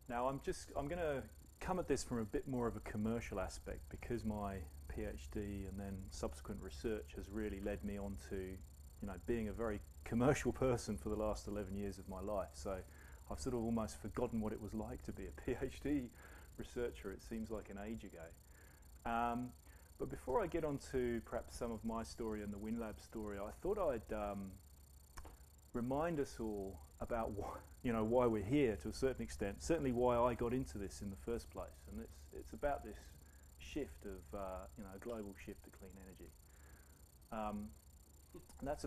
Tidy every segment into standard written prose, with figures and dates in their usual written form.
Now I'm going to come at this from a bit more of a commercial aspect because my PhD and then subsequent research has really led me on to, being a very commercial person for the last 11 years of my life. So I've sort of almost forgotten what it was like to be a PhD researcher. It seems like an age ago. But before I get on to perhaps some of my story and the WinLab story, I thought I'd remind us all about why we're here to a certain extent, certainly why I got into this in the first place. And it's about this shift of, a global shift to clean energy. And that's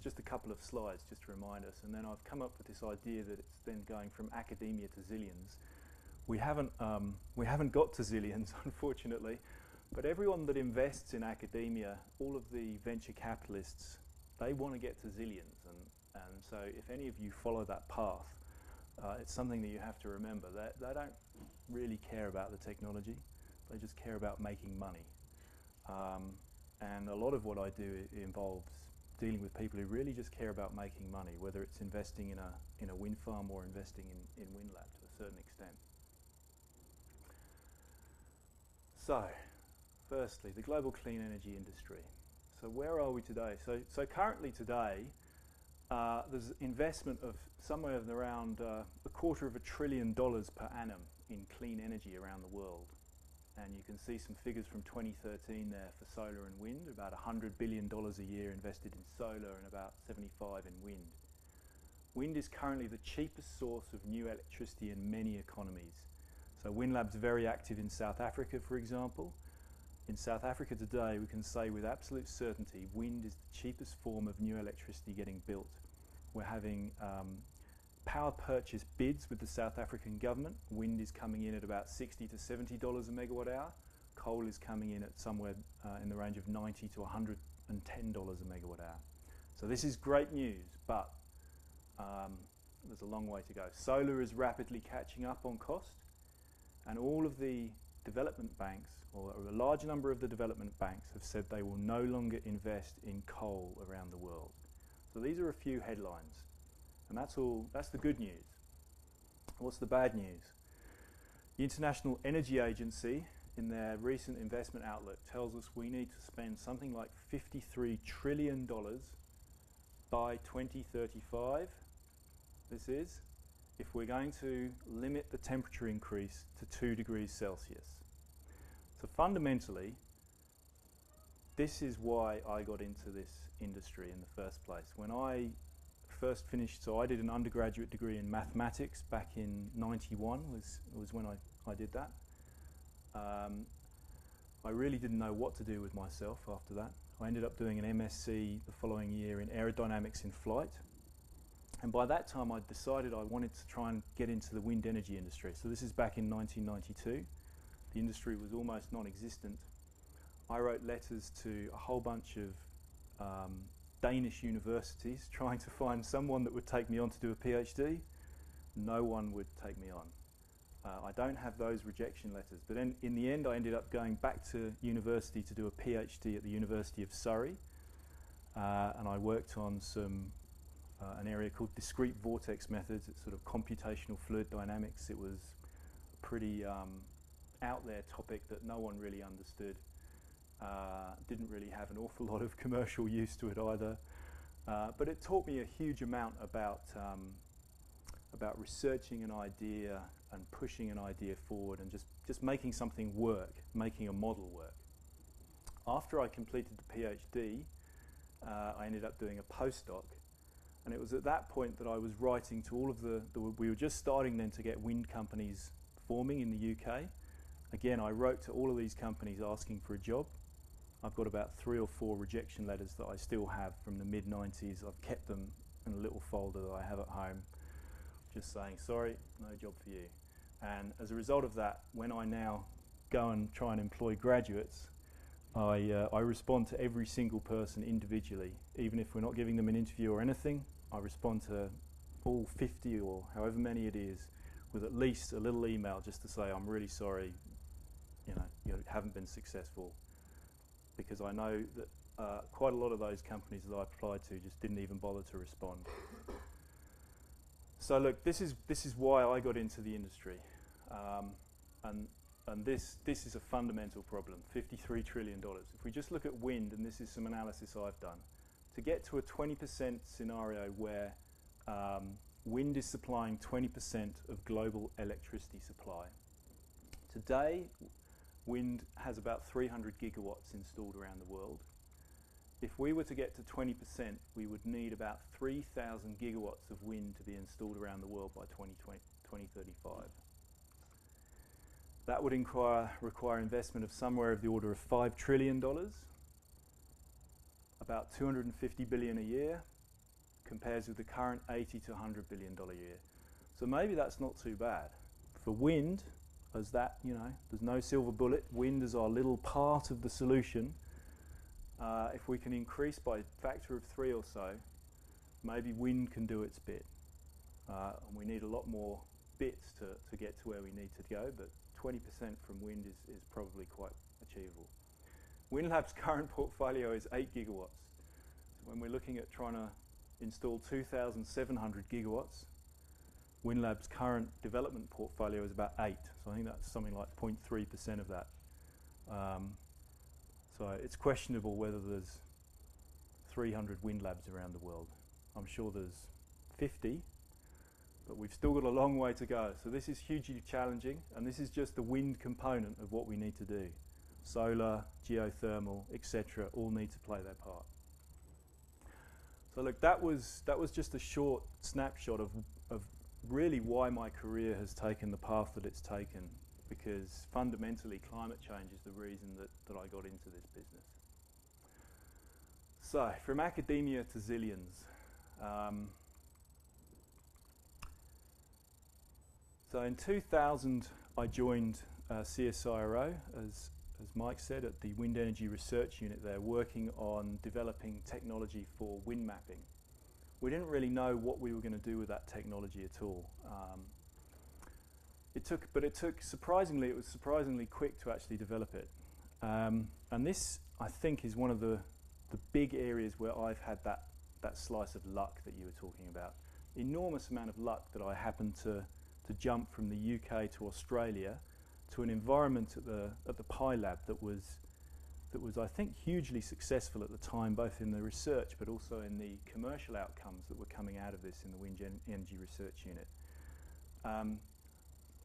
just a couple of slides just to remind us. And then I've come up with this idea that it's then going from academia to zillions. We haven't got to zillions, unfortunately, but everyone that invests in academia, all of the venture capitalists, they want to get to zillions. And so if any of you follow that path, it's something that you have to remember. They don't really care about the technology. They just care about making money. And a lot of what I do involves dealing with people who really just care about making money, whether it's investing in a wind farm or investing in WinLab to a certain extent. So, firstly, the global clean energy industry. So where are we today? So currently today, there's investment of somewhere around $250 billion per annum in clean energy around the world. And you can see some figures from 2013 there for solar and wind, about $100 billion a year invested in solar and about 75 in wind. Wind is currently the cheapest source of new electricity in many economies. So WinLab's very active in South Africa, for example. In South Africa today, we can say with absolute certainty, wind is the cheapest form of new electricity getting built. We're having power purchase bids with the South African government. Wind is coming in at about $60 to $70 a megawatt hour. Coal is coming in at somewhere in the range of $90 to $110 a megawatt hour. So this is great news, but there's a long way to go. Solar is rapidly catching up on cost, and all of the development banks, or a large number of the development banks, have said they will no longer invest in coal around the world. So these are a few headlines, and that's the good news. What's the bad news? The International Energy Agency, in their recent investment outlook, tells us we need to spend something like $53 trillion by 2035, this is, if we're going to limit the temperature increase to 2 degrees Celsius. So fundamentally, this is why I got into this industry in the first place. When I first finished, so I did an undergraduate degree in mathematics back in '91 was when I did that. I really didn't know what to do with myself after that. I ended up doing an MSc the following year in aerodynamics in flight. And by that time, I'd decided I wanted to try and get into the wind energy industry. So this is back in 1992. The industry was almost non-existent. I wrote letters to a whole bunch of Danish universities trying to find someone that would take me on to do a PhD. No one would take me on. I don't have those rejection letters. But then in the end, I ended up going back to university to do a PhD at the University of Surrey. And I worked on an area called discrete vortex methods. It's sort of computational fluid dynamics. It was a pretty out there topic that no one really understood. Didn't really have an awful lot of commercial use to it either. But it taught me a huge amount about researching an idea and pushing an idea forward and just making something work, making a model work. After I completed the PhD, I ended up doing a postdoc. And it was at that point that I was writing to all of we were just starting then to get wind companies forming in the UK. Again, I wrote to all of these companies asking for a job. I've got about 3 or 4 rejection letters that I still have from the mid-90s. I've kept them in a little folder that I have at home, just saying, sorry, no job for you. And as a result of that, when I now go and try and employ graduates, I respond to every single person individually. Even if we're not giving them an interview or anything, I respond to all 50 or however many it is with at least a little email just to say, I'm really sorry, you haven't been successful. Because I know that quite a lot of those companies that I applied to just didn't even bother to respond. So look, this is why I got into the industry, and this is a fundamental problem. $53 trillion. If we just look at wind, and this is some analysis I've done, to get to a 20% scenario where wind is supplying 20% of global electricity supply. Today, wind has about 300 gigawatts installed around the world. If we were to get to 20%, we would need about 3,000 gigawatts of wind to be installed around the world by 2035. That would require investment of somewhere of the order of $5 trillion, about $250 billion a year, compares with the current $80 to $100 billion a year. So maybe that's not too bad. For wind, as that, there's no silver bullet. Wind is our little part of the solution. If we can increase by a factor of 3 or so, maybe wind can do its bit. And we need a lot more bits to get to where we need to go, but 20% from wind is probably quite achievable. WindLab's current portfolio is 8 gigawatts. So when we're looking at trying to install 2,700 gigawatts, WindLab's current development portfolio is about 8. So I think that's something like 0.3% of that. So it's questionable whether there's 300 wind labs around the world. I'm sure there's 50, but we've still got a long way to go. So this is hugely challenging, and this is just the wind component of what we need to do. Solar, geothermal, etc., all need to play their part. So look, that was just a short snapshot of really why my career has taken the path that it's taken, because fundamentally climate change is the reason that I got into this business. So, from academia to zillions. So in 2000 I joined CSIRO, as Mike said, at the Wind Energy Research Unit there, working on developing technology for wind mapping. We didn't really know what we were going to do with that technology at all. It was surprisingly quick to actually develop it. And this, I think, is one of the big areas where I've had that slice of luck that you were talking about. Enormous amount of luck that I happened to jump from the UK to Australia to an environment at the Pi Lab that was, I think, hugely successful at the time, both in the research but also in the commercial outcomes that were coming out of this in the Wind Energy Research Unit.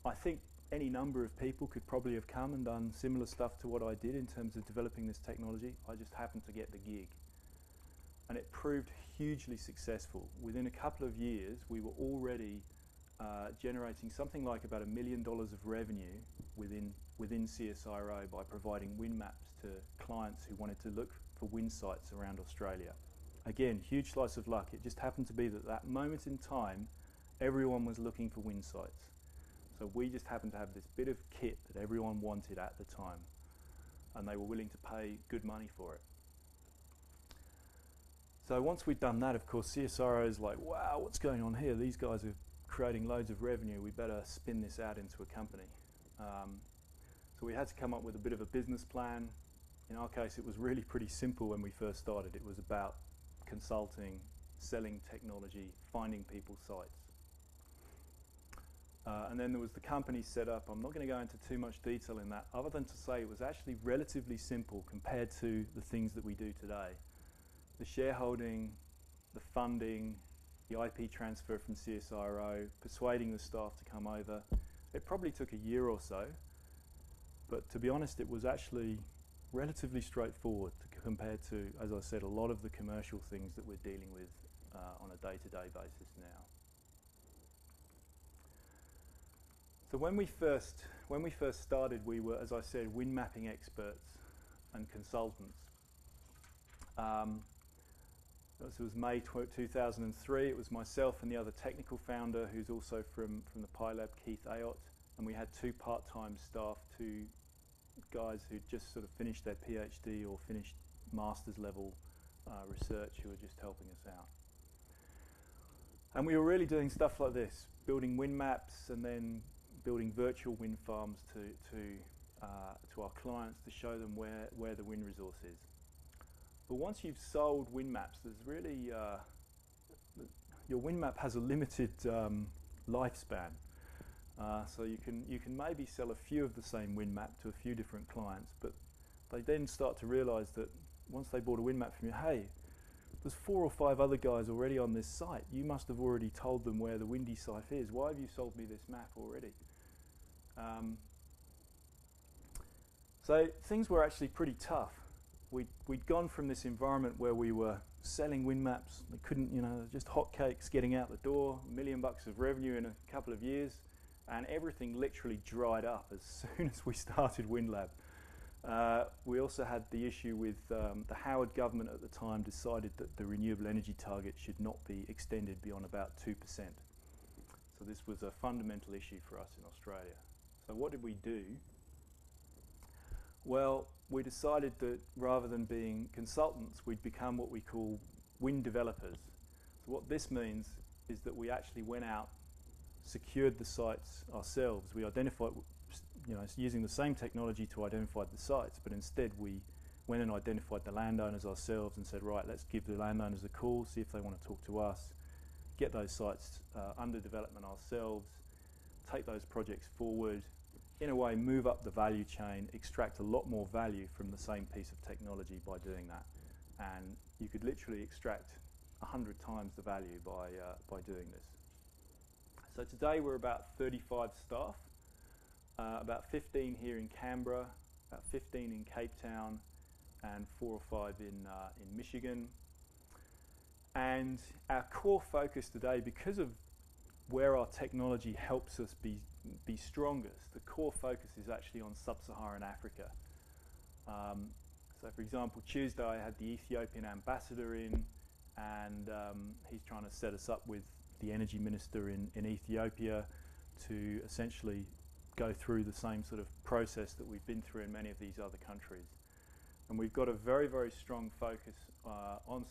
I think any number of people could probably have come and done similar stuff to what I did in terms of developing this technology. I just happened to get the gig. And it proved hugely successful. Within a couple of years, we were already generating something like about $1 million of revenue within CSIRO by providing wind maps to clients who wanted to look for wind sites around Australia. Again, huge slice of luck. It just happened to be that moment in time, everyone was looking for wind sites. So we just happened to have this bit of kit that everyone wanted at the time, and they were willing to pay good money for it. So once we'd done that, of course, CSIRO is like, wow, what's going on here? These guys are creating loads of revenue. We better spin this out into a company. So we had to come up with a bit of a business plan. In our case, it was really pretty simple when we first started. It was about consulting, selling technology, finding people sites. And then there was the company set up. I'm not going to go into too much detail in that, other than to say it was actually relatively simple compared to the things that we do today. The shareholding, the funding, the IP transfer from CSIRO, persuading the staff to come over. It probably took a year or so, but to be honest, it was actually relatively straightforward compared to, as I said, a lot of the commercial things that we're dealing with on a day-to-day basis now. So when we first started, we were, as I said, wind mapping experts and consultants. This was May 2003. It was myself and the other technical founder, who's also from the Pi Lab, Keith Ayotte, and we had 2 part-time staff, 2 guys who'd just sort of finished their PhD or finished master's level research, who were just helping us out. And we were really doing stuff like this, building wind maps and then building virtual wind farms to our clients to show them where the wind resource is. But once you've sold wind maps, there's really your wind map has a limited lifespan. So you can maybe sell a few of the same wind map to a few different clients, but they then start to realise that once they bought a wind map from you, hey, there's 4 or 5 other guys already on this site. You must have already told them where the windy site is. Why have you sold me this map already? So things were actually pretty tough. We'd gone from this environment where we were selling wind maps. They couldn't, just hotcakes getting out the door, $1 million of revenue in a couple of years, and everything literally dried up as soon as we started WindLab. We also had the issue with the Howard government at the time decided that the renewable energy target should not be extended beyond about 2%. So this was a fundamental issue for us in Australia. So what did we do? Well, we decided that rather than being consultants, we'd become what we call wind developers. So what this means is that we actually went out, secured the sites ourselves. We identified, using the same technology to identify the sites, but instead we went and identified the landowners ourselves and said, right, let's give the landowners a call, see if they want to talk to us, get those sites under development ourselves, take those projects forward, in a way move up the value chain, extract a lot more value from the same piece of technology by doing that. And you could literally extract 100 times the value by doing this. So today we're about 35 staff, about 15 here in Canberra, about 15 in Cape Town, and 4 or 5 in Michigan. And our core focus today, because of where our technology helps us be strongest, the core focus is actually on sub-Saharan Africa. So for example, Tuesday I had the Ethiopian ambassador in, and he's trying to set us up with the energy minister in Ethiopia to essentially go through the same sort of process that we've been through in many of these other countries. And we've got a very, very strong focus on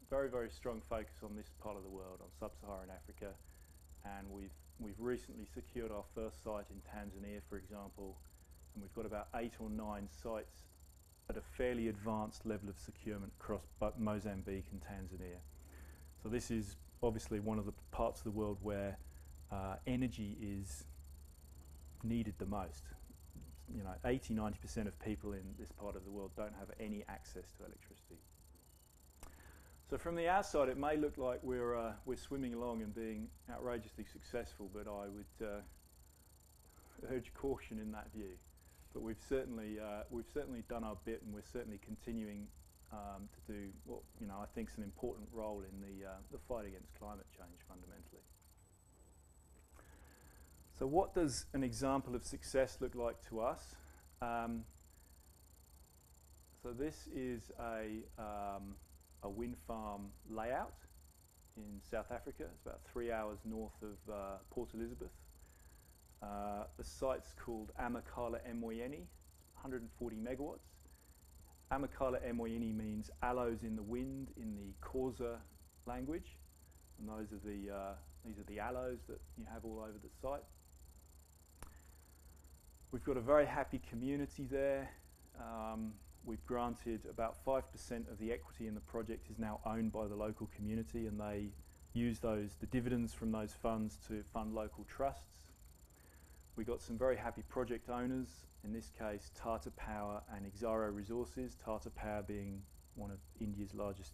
very strong focus on this part of the world, on sub-Saharan Africa. And we've recently secured our first site in Tanzania, for example, and we've got about 8 or 9 sites at a fairly advanced level of securement across both Mozambique and Tanzania. So this is obviously one of the parts of the world where energy is needed the most. 80–90% of people in this part of the world don't have any access to electricity. So from the outside, it may look like we're swimming along and being outrageously successful, but I would urge caution in that view. But we've certainly done our bit, and we're certainly continuing to do what I think is an important role in the fight against climate change fundamentally. So what does an example of success look like to us? So this is a wind farm layout in South Africa. It's about 3 hours north of Port Elizabeth. The site's called Amakhala Emoyeni, 140 megawatts. Amakhala Emoyeni means aloes in the wind in the Xhosa language, and these are the aloes that you have all over the site. We've got a very happy community there. We've granted about 5% of the equity in the project is now owned by the local community, and they use the dividends from those funds to fund local trusts. We got some very happy project owners, in this case Tata Power and Exxaro Resources, Tata Power being one of India's largest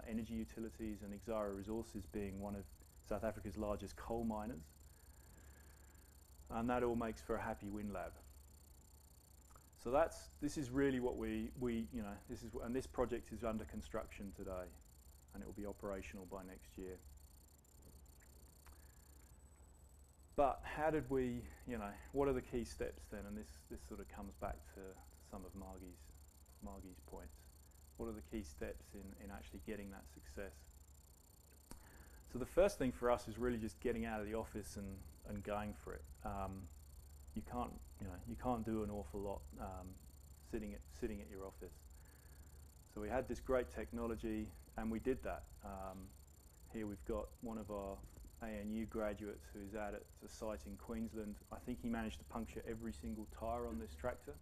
energy utilities, and Exxaro Resources being one of South Africa's largest coal miners. And that all makes for a happy WindLab. So this is really what and this project is under construction today, and it will be operational by next year. But how did we, what are the key steps then? And this sort of comes back to some of Margie's points. What are the key steps in actually getting that success? So the first thing for us is really just getting out of the office and going for it. You can't do an awful lot sitting at your office. So we had this great technology, and we did that. Here we've got one of our ANU graduates who's out at a site in Queensland. I think he managed to puncture every single tyre on this tractor.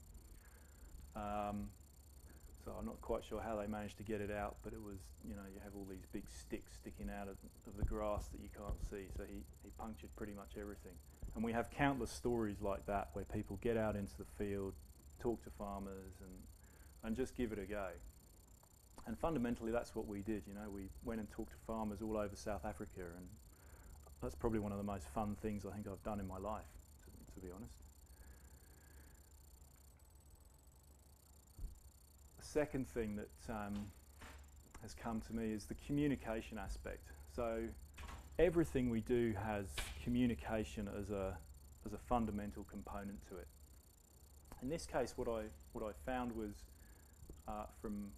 So I'm not quite sure how they managed to get it out, but it was, you know, you have all these big sticks sticking out of the grass that you can't see. So he punctured pretty much everything. And we have countless stories like that where people get out into the field, talk to farmers and just give it a go. And fundamentally that's what we did, you know, we went and talked to farmers all over South Africa, and that's probably one of the most fun things I think I've done in my life, to be honest. The second thing that has come to me is the communication aspect. So everything we do has communication as a fundamental component to it. In this case, what I found was from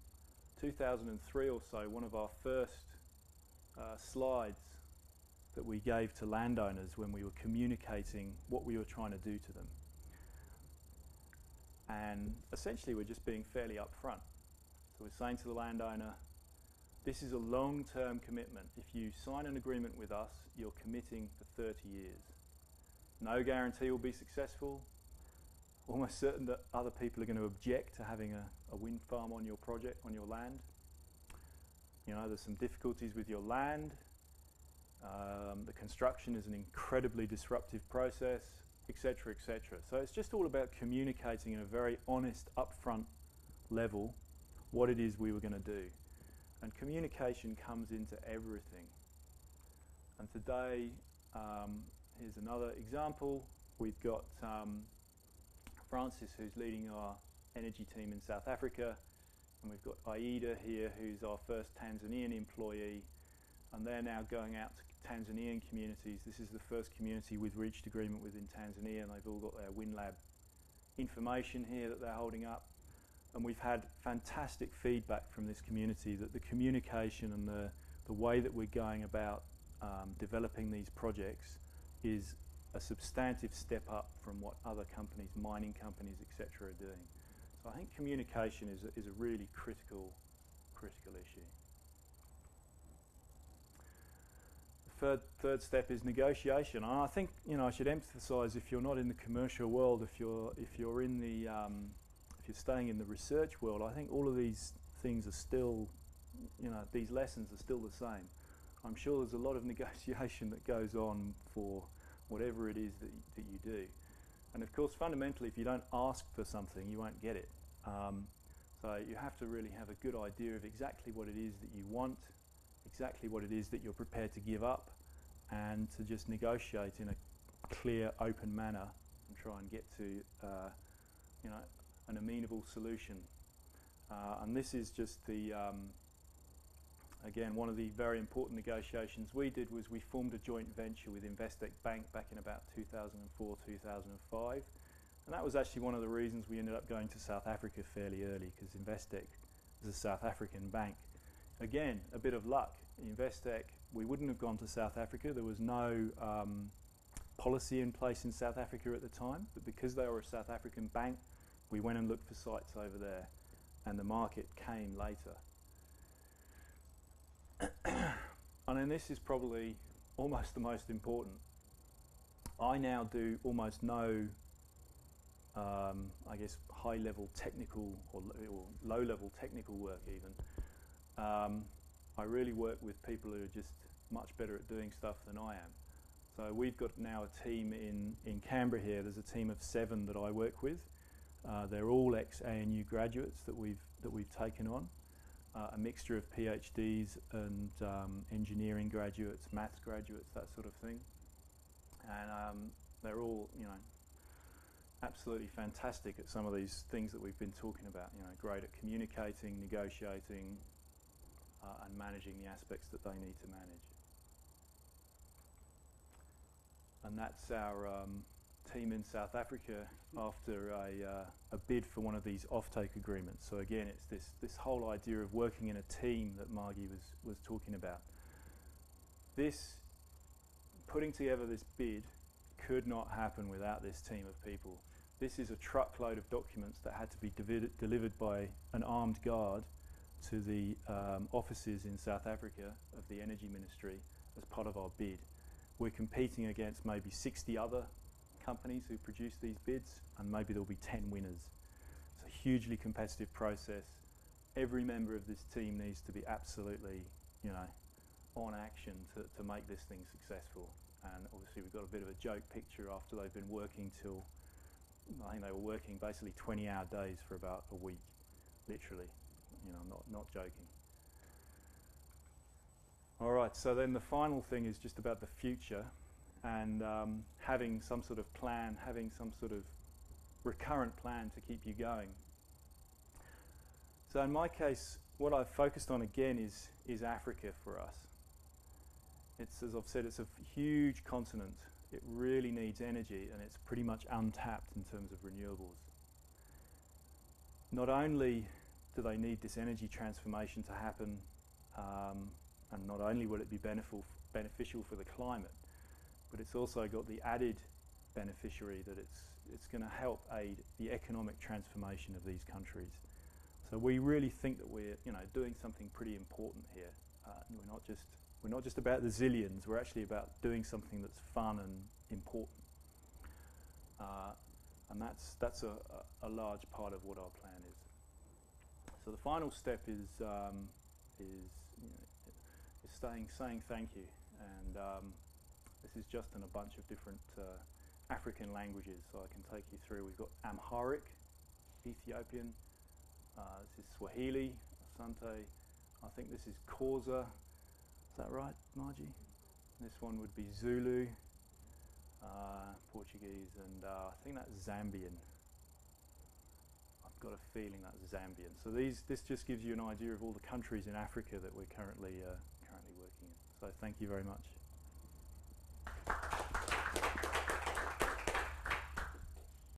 2003 or so, one of our first slides that we gave to landowners when we were communicating what we were trying to do to them. And essentially we're just being fairly upfront. So we're saying to the landowner, this is a long-term commitment. If you sign an agreement with us, you're committing for 30 years. No guarantee will be successful. Almost certain that other people are going to object to having a wind farm on your project, on your land. You know, there's some difficulties with your land. The construction is an incredibly disruptive process, etc., etc. So it's just all about communicating in a very honest, upfront level what it is we were going to do. And communication comes into everything. And today, here's another example. We've got Francis, who's leading our energy team in South Africa, and we've got Aida here, who's our first Tanzanian employee, and they're now going out to Tanzanian communities. This is the first community we've reached agreement with in Tanzania, and they've all got their WinLab information here that they're holding up. And we've had fantastic feedback from this community that the communication and the way that we're going about developing these projects is a substantive step up from what other companies, mining companies, etc., are doing. So I think communication is a really critical issue. The third step is negotiation. And I think, you know, I should emphasise, if you're not in the commercial world, if you're in the if you're staying in the research world, I think all of these things are still, you know, these lessons are still the same. I'm sure there's a lot of negotiation that goes on for whatever it is that you do. And of course, fundamentally, if you don't ask for something, you won't get it. So you have to really have a good idea of exactly what it is that you want, exactly what it is that you're prepared to give up, and to just negotiate in a clear, open manner and try and get to, you know, an amenable solution. And this is just the, again, one of the very important negotiations we did was we formed a joint venture with Offtake Bank back in about 2004, 2005. And that was actually one of the reasons we ended up going to South Africa fairly early, because Offtake is a South African bank. Again, a bit of luck. Offtake, we wouldn't have gone to South Africa. There was no policy in place in South Africa at the time, but because they were a South African bank, we went and looked for sites over there, and the market came later. And then this is probably almost the most important. I now do almost no, I guess, high-level technical or low-level technical work even. I really work with people who are just much better at doing stuff than I am. So we've got now a team in Canberra here. There's a team of 7 that I work with. They're all ex-ANU graduates that we've taken on. A mixture of PhDs and engineering graduates, maths graduates, that sort of thing. And they're all, you know, absolutely fantastic at some of these things that we've been talking about. You know, great at communicating, negotiating, and managing the aspects that they need to manage. And that's our team in South Africa after a bid for one of these offtake agreements. So again, it's this whole idea of working in a team that Margie was talking about. Putting together this bid could not happen without this team of people. This is a truckload of documents that had to be delivered by an armed guard to the offices in South Africa of the Energy Ministry as part of our bid. We're competing against maybe 60 other companies who produce these bids, and maybe there'll be 10 winners. It's a hugely competitive process, every member of this team needs to be absolutely, you know, on action to make this thing successful. And obviously we've got a bit of a joke picture after they've been working till, I think they were working basically 20-hour days for about a week, literally, you know, not joking. All right, so then the final thing is just about the future, and having some sort of plan, having some sort of recurrent plan to keep you going. So in my case, what I've focused on again is Africa for us. It's, as I've said, it's a huge continent. It really needs energy, and it's pretty much untapped in terms of renewables. Not only do they need this energy transformation to happen, and not only will it be beneficial for the climate, but it's also got the added beneficiary that it's going to help aid the economic transformation of these countries. So we really think that we're, you know, doing something pretty important here. We're not just about the zillions. We're actually about doing something that's fun and important. And that's a large part of what our plan is. So the final step is saying thank you, and this is just in a bunch of different African languages, so I can take you through. We've got Amharic, Ethiopian, this is Swahili, Asante, I think this is Xhosa, is that right, Margie? This one would be Zulu, Portuguese, and I think that's Zambian. I've got a feeling that's Zambian. So this just gives you an idea of all the countries in Africa that we're currently working in. So thank you very much.